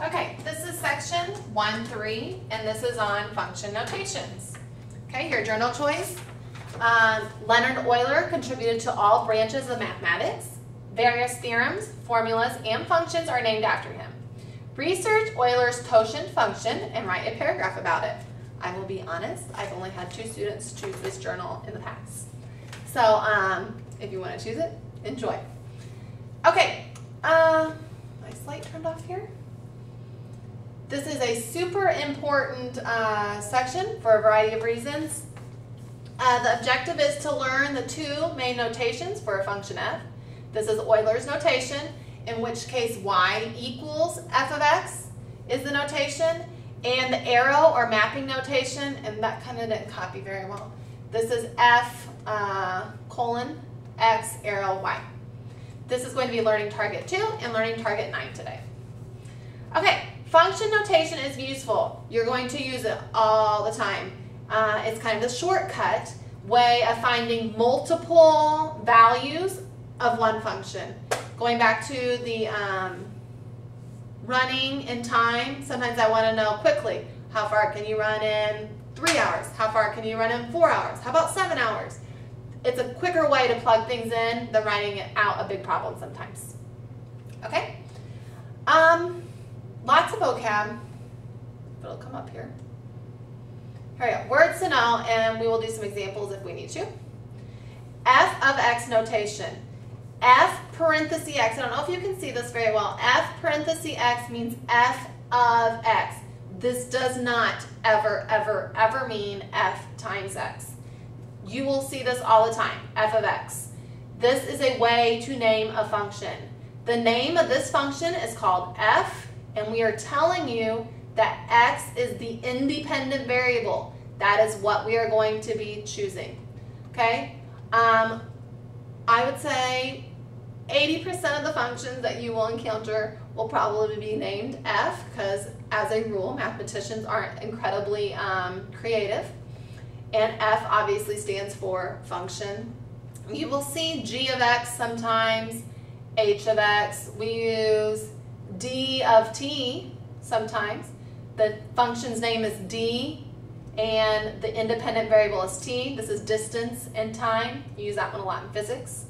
Okay, this is section 1-3, and this is on function notations. Okay, your journal choice. Leonard Euler contributed to all branches of mathematics. Various theorems, formulas, and functions are named after him. Research Euler's totient function and write a paragraph about it. I will be honest, I've only had 2 students choose this journal in the past. So if you want to choose it, enjoy. Okay, my slide turned off here. This is a super important section for a variety of reasons. The objective is to learn the 2 main notations for a function f. This is Euler's notation, in which case y equals f of x is the notation, and the arrow or mapping notation, and that kind of didn't copy very well. This is f colon x arrow y. This is going to be learning target 2 and learning target 9 today. Okay, function notation is useful. You're going to use it all the time. It's kind of the shortcut way of finding multiple values of one function. Going back to the running in time, sometimes I want to know quickly, how far can you run in 3 hours? How far can you run in 4 hours? How about 7 hours? It's a quicker way to plug things in than writing it out a big problem sometimes. Okay? Lots of vocab. It'll come up here. Here we go. Words to know, and we will do some examples if we need to. F of x notation. F parenthesis x. I don't know if you can see this very well. F parenthesis x means f of x. This does not ever, ever, ever mean f times x. You will see this all the time, f of x. This is a way to name a function. The name of this function is called f, and we are telling you that x is the independent variable. That is what we are going to be choosing. Okay? I would say 80% of the functions that you will encounter will probably be named f, because as a rule, mathematicians aren't incredibly creative. And f obviously stands for function. You will see g of x sometimes, h of x. We use d of t sometimes. The function's name is d, and the independent variable is t. This is distance and time. You use that one a lot in physics.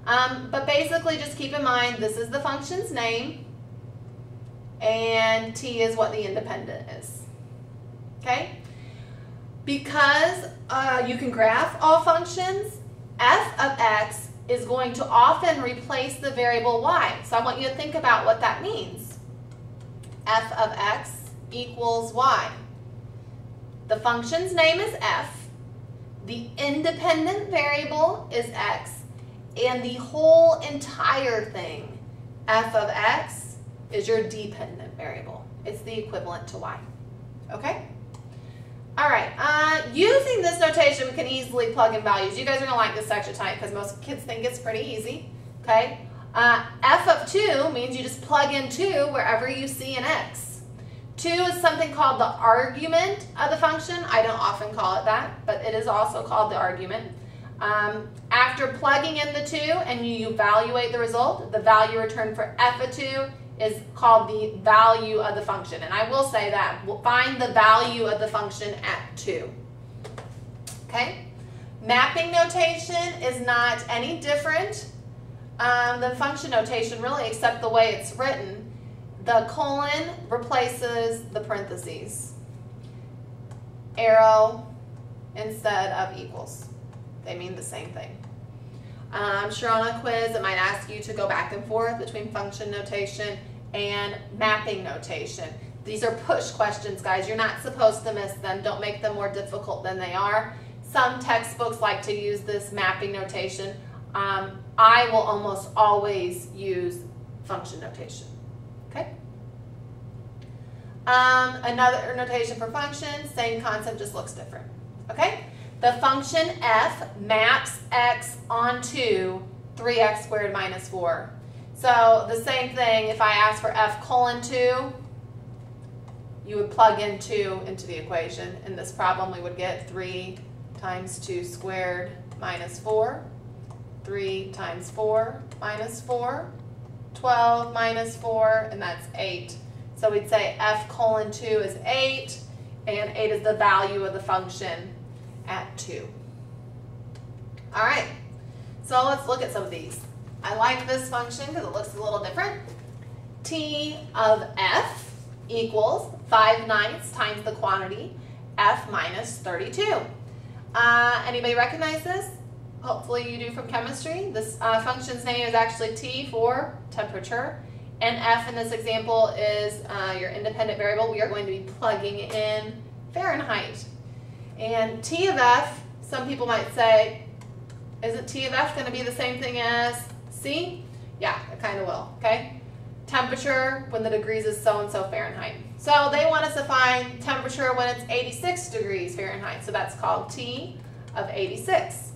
But basically, just keep in mind, this is the function's name, and t is what the independent is. Okay? Because you can graph all functions, f of x is going to often replace the variable y. So I want you to think about what that means. F of x equals y. The function's name is f, the independent variable is x, and the whole entire thing, f of x, is your dependent variable. It's the equivalent to y. Okay? All right, using this notation, we can easily plug in values. You guys are going to like this section tonight because most kids think it's pretty easy. Okay? F of 2 means you just plug in 2 wherever you see an x. 2 is something called the argument of the function. I don't often call it that, but it is also called the argument. After plugging in the 2 and you evaluate the result, the value returned for f of 2 is called the value of the function. And I will say that. We'll find the value of the function at 2. Okay? Mapping notation is not any different than function notation, really, except the way it's written. The colon replaces the parentheses. Arrow instead of equals. They mean the same thing. I'm sure on a quiz it might ask you to go back and forth between function notation and mapping notation. These are push questions, guys. You're not supposed to miss them. Don't make them more difficult than they are. Some textbooks like to use this mapping notation. I will almost always use function notation. Okay? Another notation for function, same concept, just looks different. Okay? The function f maps x onto 3x squared minus 4. So the same thing, if I ask for f colon 2, you would plug in 2 into the equation. In this problem, we would get 3 times 2 squared minus 4. 3 times 4 minus 4. 12 minus 4, and that's 8. So we'd say f colon 2 is 8, and 8 is the value of the function at 2. All right, so let's look at some of these. I like this function because it looks a little different. T of f equals 5/9 times the quantity f minus 32. Anybody recognize this? Hopefully you do from chemistry. This function's name is actually T for temperature, and f in this example is your independent variable. We are going to be plugging in Fahrenheit. And T of f, some people might say, isn't T of f going to be the same thing as C? Yeah, it kind of will, okay? Temperature when the degrees is so-and-so Fahrenheit. So they want us to find temperature when it's 86 degrees Fahrenheit. So that's called T of 86.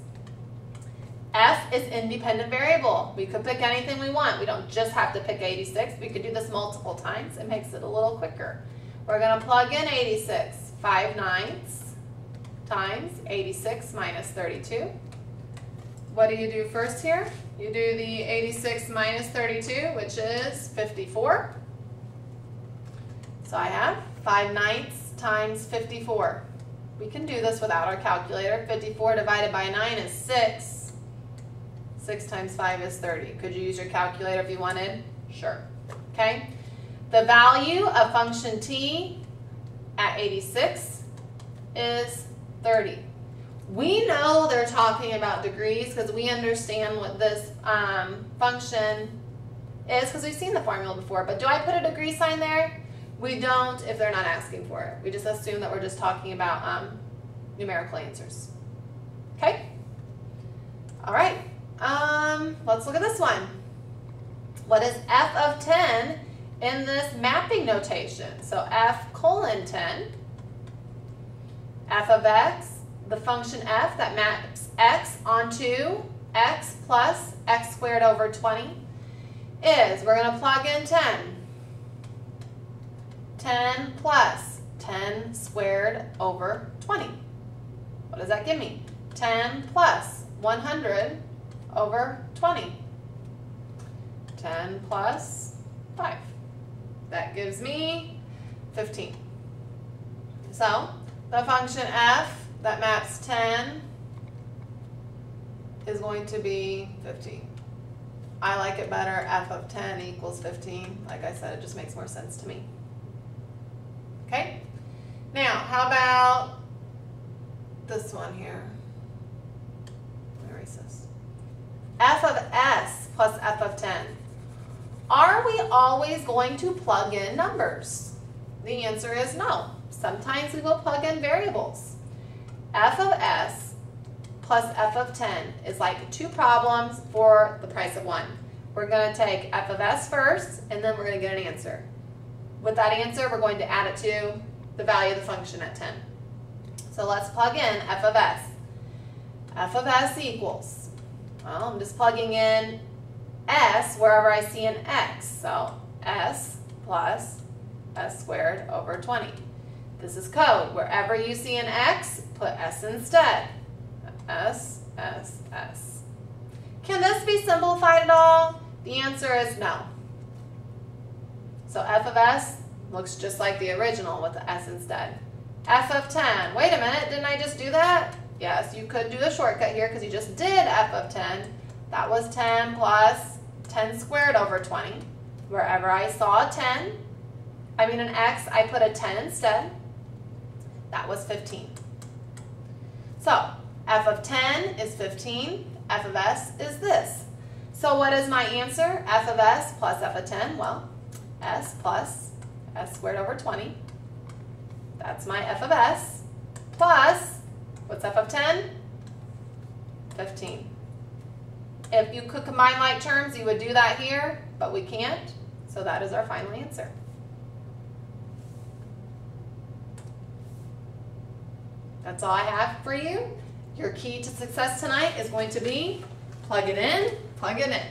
F is independent variable. We could pick anything we want. We don't just have to pick 86. We could do this multiple times. It makes it a little quicker. We're going to plug in 86. 5/9 times 86 minus 32. What do you do first here? You do the 86 minus 32, which is 54. So I have 5/9 times 54. We can do this without our calculator. 54 divided by 9 is 6. 6 times 5 is 30. Could you use your calculator if you wanted? Sure. Okay. The value of function t at 86 is 30. We know they're talking about degrees because we understand what this function is because we've seen the formula before. But do I put a degree sign there? We don't if they're not asking for it. We just assume that we're just talking about numerical answers. Okay? All right. Let's look at this one. What is f of 10 in this mapping notation? So f colon 10, f of x, the function f that maps x onto x plus x squared over 20 is, we're going to plug in 10. 10 plus 10 squared over 20. What does that give me? 10 plus 100 over 20. 10 plus 5. That gives me 15. So the function f that maps 10 is going to be 15. I like it better, f of 10 equals 15. Like I said, it just makes more sense to me. Okay? Now, how about this one here? Let me erase this. F of s plus f of 10. Are we always going to plug in numbers? The answer is no. Sometimes we will plug in variables. F of s plus f of 10 is like two problems for the price of one. We're going to take f of s first, and then we're going to get an answer. With that answer, we're going to add it to the value of the function at 10. So let's plug in f of s. F of s equals, well, I'm just plugging in s wherever I see an x. So s plus s squared over 20. This is code. Wherever you see an x, put s instead. S, s, s. Can this be simplified at all? The answer is no. So f of s looks just like the original with the s instead. F of 10. Wait a minute, didn't I just do that? Yes, you could do the shortcut here because you just did f of 10. That was 10 plus 10 squared over 20. Wherever I saw an x, I put a 10 instead. That was 15. So f of 10 is 15. F of s is this. So what is my answer? F of s plus f of 10. Well, s plus s squared over 20. That's my f of s. Plus, what's f of 10? 15. If you could combine like terms, you would do that here, but we can't. So that is our final answer. That's all I have for you. Your key to success tonight is going to be plug it in, plug it in.